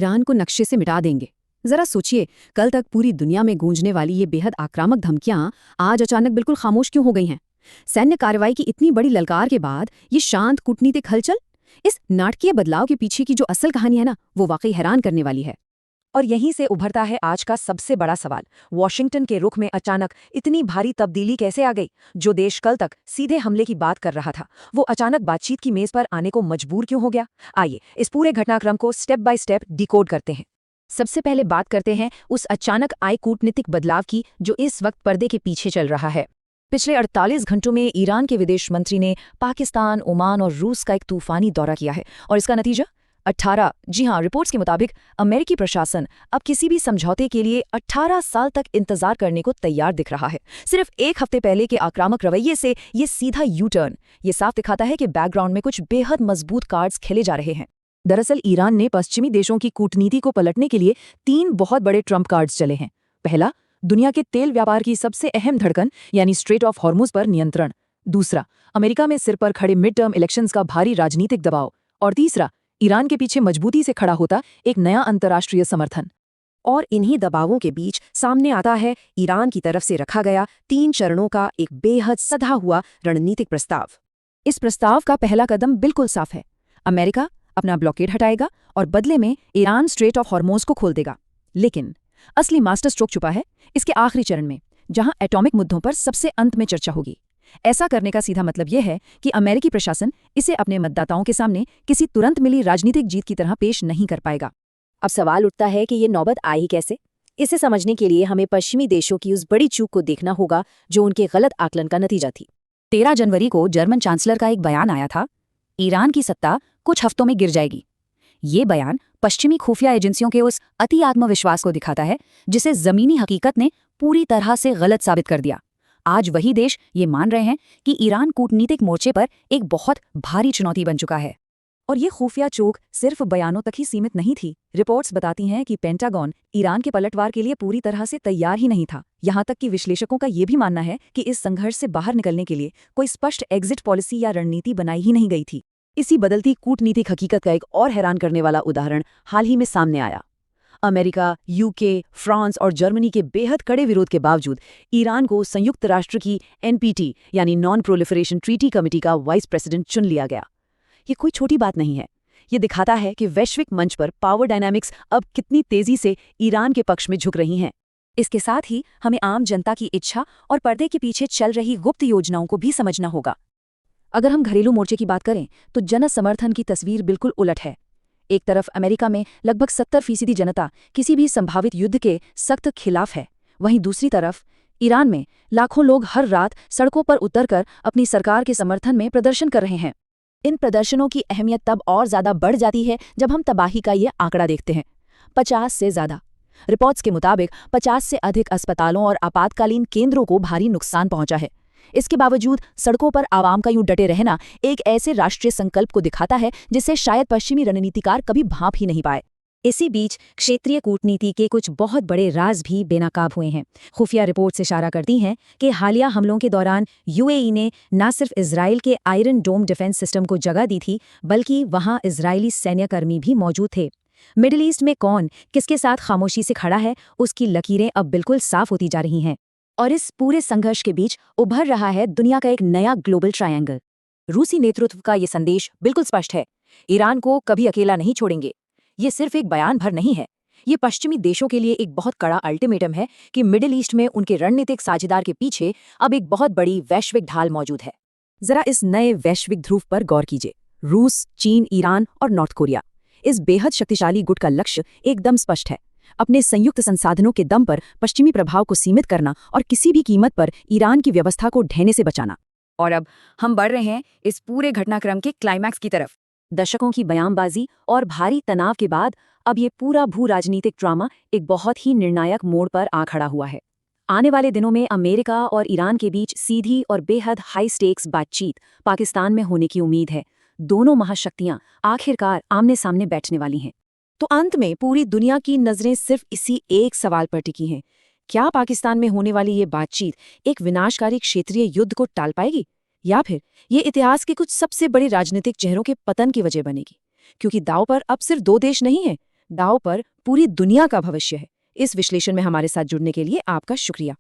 Iran को नक्शे से मिटा देंगे। जरा सोचिए, कल तक पूरी दुनिया में गूंजने वाली ये बेहद आक्रामक धमकियां आज अचानक बिल्कुल खामोश क्यों हो गई हैं? सैन्य कार्रवाई की इतनी बड़ी ललकार के बाद ये शांत कूटनीतिक हलचल? इस नाटकीय बदलाव के पीछे की जो असल कहानी है ना, वो वाकई हैरान करने वाली है। और यहीं से उभरता है आज का सबसे बड़ा सवाल। वॉशिंगटन के रुख में अचानक इतनी भारी तब्दीली कैसे आ गई? जो देश कल तक सीधे हमले की बात कर रहा था, वो अचानक बातचीत की मेज पर आने को मजबूर क्यों हो गया? आइए इस पूरे घटनाक्रम को स्टेप बाय स्टेप डिकोड करते हैं। सबसे पहले बात करते हैं उस अचानक आए कूटनीतिक बदलाव की जो इस वक्त पर्दे के पीछे चल रहा है। पिछले 48 घंटों में ईरान के विदेश मंत्री ने पाकिस्तान, ओमान और रूस का एक तूफानी दौरा किया है। और इसका नतीजा 18, जी हाँ, रिपोर्ट्स के मुताबिक अमेरिकी प्रशासन अब किसी भी समझौते के लिए 18 साल तक इंतजार करने को तैयार दिख रहा है। सिर्फ एक हफ्ते पहले के आक्रामक रवैये से ये सीधा यू टर्न, ये साफ दिखाता है कि बैकग्राउंड में कुछ बेहद मजबूत कार्ड्स खेले जा रहे हैं। दरअसल ईरान ने पश्चिमी देशों की कूटनीति को पलटने के लिए 3 बहुत बड़े ट्रम्प कार्ड्स चले हैं। पहला, दुनिया के तेल व्यापार की सबसे अहम धड़कन यानी स्ट्रेट ऑफ हॉर्मुज पर नियंत्रण। दूसरा, अमेरिका में सिर पर खड़े मिड टर्म इलेक्शंस का भारी राजनीतिक दबाव। और तीसरा, ईरान के पीछे मजबूती से खड़ा होता एक नया अंतर्राष्ट्रीय समर्थन। और इन्हीं दबावों के बीच सामने आता है ईरान की तरफ से रखा गया 3 चरणों का एक बेहद सधा हुआ रणनीतिक प्रस्ताव। इस प्रस्ताव का पहला कदम बिल्कुल साफ है। अमेरिका अपना ब्लॉकेड हटाएगा और बदले में ईरान स्ट्रेट ऑफ हॉर्मुज को खोल देगा। लेकिन असली मास्टर स्ट्रोक छुपा है इसके आखिरी चरण में, जहां एटॉमिक मुद्दों पर सबसे अंत में चर्चा होगी। ऐसा करने का सीधा मतलब यह है कि अमेरिकी प्रशासन इसे अपने मतदाताओं के सामने किसी तुरंत मिली राजनीतिक जीत की तरह पेश नहीं कर पाएगा। अब सवाल उठता है कि ये नौबत आई कैसे? इसे समझने के लिए हमें पश्चिमी देशों की उस बड़ी चूक को देखना होगा जो उनके गलत आकलन का नतीजा थी। 13 जनवरी को जर्मन चांसलर का एक बयान आया था, ईरान की सत्ता कुछ हफ्तों में गिर जाएगी। ये बयान पश्चिमी खुफिया एजेंसियों के उस अति आत्मविश्वास को दिखाता है जिसे जमीनी हकीकत ने पूरी तरह से गलत साबित कर दिया। आज वही देश ये मान रहे हैं कि ईरान कूटनीतिक मोर्चे पर एक बहुत भारी चुनौती बन चुका है। और ये खुफिया चूक सिर्फ बयानों तक ही सीमित नहीं थी। रिपोर्ट्स बताती हैं कि पेंटागन ईरान के पलटवार के लिए पूरी तरह से तैयार ही नहीं था। यहाँ तक कि विश्लेषकों का ये भी मानना है कि इस संघर्ष से बाहर निकलने के लिए कोई स्पष्ट एग्जिट पॉलिसी या रणनीति बनाई ही नहीं गई थी। इसी बदलती कूटनीतिक हकीकत का एक और हैरान करने वाला उदाहरण हाल ही में सामने आया। अमेरिका, यूके, फ्रांस और जर्मनी के बेहद कड़े विरोध के बावजूद ईरान को संयुक्त राष्ट्र की एनपीटी यानी नॉन प्रोलिफरेशन ट्रीटी कमेटी का वाइस प्रेसिडेंट चुन लिया गया। ये कोई छोटी बात नहीं है। ये दिखाता है कि वैश्विक मंच पर पावर डायनामिक्स अब कितनी तेजी से ईरान के पक्ष में झुक रही हैं। इसके साथ ही हमें आम जनता की इच्छा और पर्दे के पीछे चल रही गुप्त योजनाओं को भी समझना होगा। अगर हम घरेलू मोर्चे की बात करें तो जन समर्थन की तस्वीर बिल्कुल उलट है। एक तरफ अमेरिका में लगभग 70% जनता किसी भी संभावित युद्ध के सख्त खिलाफ है, वहीं दूसरी तरफ ईरान में लाखों लोग हर रात सड़कों पर उतरकर अपनी सरकार के समर्थन में प्रदर्शन कर रहे हैं। इन प्रदर्शनों की अहमियत तब और ज्यादा बढ़ जाती है जब हम तबाही का ये आंकड़ा देखते हैं। 50 से ज्यादा। रिपोर्ट्स के मुताबिक 50 से अधिक अस्पतालों और आपातकालीन केंद्रों को भारी नुकसान पहुंचा है। इसके बावजूद सड़कों पर आवाम का यूं डटे रहना एक ऐसे राष्ट्रीय संकल्प को दिखाता है जिसे शायद पश्चिमी रणनीतिकार कभी भांप ही नहीं पाए। इसी बीच क्षेत्रीय कूटनीति के कुछ बहुत बड़े राज भी बेनकाब हुए हैं। खुफिया रिपोर्ट्स इशारा करती हैं कि हालिया हमलों के दौरान यूएई ने न सिर्फ इजराइल के आयरन डोम डिफेंस सिस्टम को जगह दी थी, बल्कि वहां इजरायली सैन्यकर्मी भी मौजूद थे। मिडिल ईस्ट में कौन किसके साथ खामोशी से खड़ा है, उसकी लकीरें अब बिल्कुल साफ होती जा रही हैं। और इस पूरे संघर्ष के बीच उभर रहा है दुनिया का एक नया ग्लोबल ट्रायंगल। रूसी नेतृत्व का ये संदेश बिल्कुल स्पष्ट है, ईरान को कभी अकेला नहीं छोड़ेंगे। ये सिर्फ एक बयान भर नहीं है, ये पश्चिमी देशों के लिए एक बहुत कड़ा अल्टीमेटम है कि मिडिल ईस्ट में उनके रणनीतिक साझेदार के पीछे अब एक बहुत बड़ी वैश्विक ढाल मौजूद है। जरा इस नए वैश्विक ध्रुव पर गौर कीजिए। रूस, चीन, ईरान और नॉर्थ कोरिया, इस बेहद शक्तिशाली गुट का लक्ष्य एकदम स्पष्ट है, अपने संयुक्त संसाधनों के दम पर पश्चिमी प्रभाव को सीमित करना और किसी भी कीमत पर ईरान की व्यवस्था को ढहने से बचाना। और अब हम बढ़ रहे हैं इस पूरे घटनाक्रम के क्लाइमैक्स की तरफ। दशकों की बयानबाजी और भारी तनाव के बाद अब ये पूरा भू राजनीतिक ड्रामा एक बहुत ही निर्णायक मोड़ पर आ खड़ा हुआ है। आने वाले दिनों में अमेरिका और ईरान के बीच सीधी और बेहद हाई स्टेक्स बातचीत पाकिस्तान में होने की उम्मीद है। दोनों महाशक्तियां आखिरकार आमने सामने बैठने वाली हैं। तो अंत में पूरी दुनिया की नजरें सिर्फ इसी एक सवाल पर टिकी हैं, क्या पाकिस्तान में होने वाली ये बातचीत एक विनाशकारी क्षेत्रीय युद्ध को टाल पाएगी, या फिर ये इतिहास के कुछ सबसे बड़े राजनीतिक चेहरों के पतन की वजह बनेगी? क्योंकि दांव पर अब सिर्फ 2 देश नहीं हैं, दांव पर पूरी दुनिया का भविष्य है। इस विश्लेषण में हमारे साथ जुड़ने के लिए आपका शुक्रिया।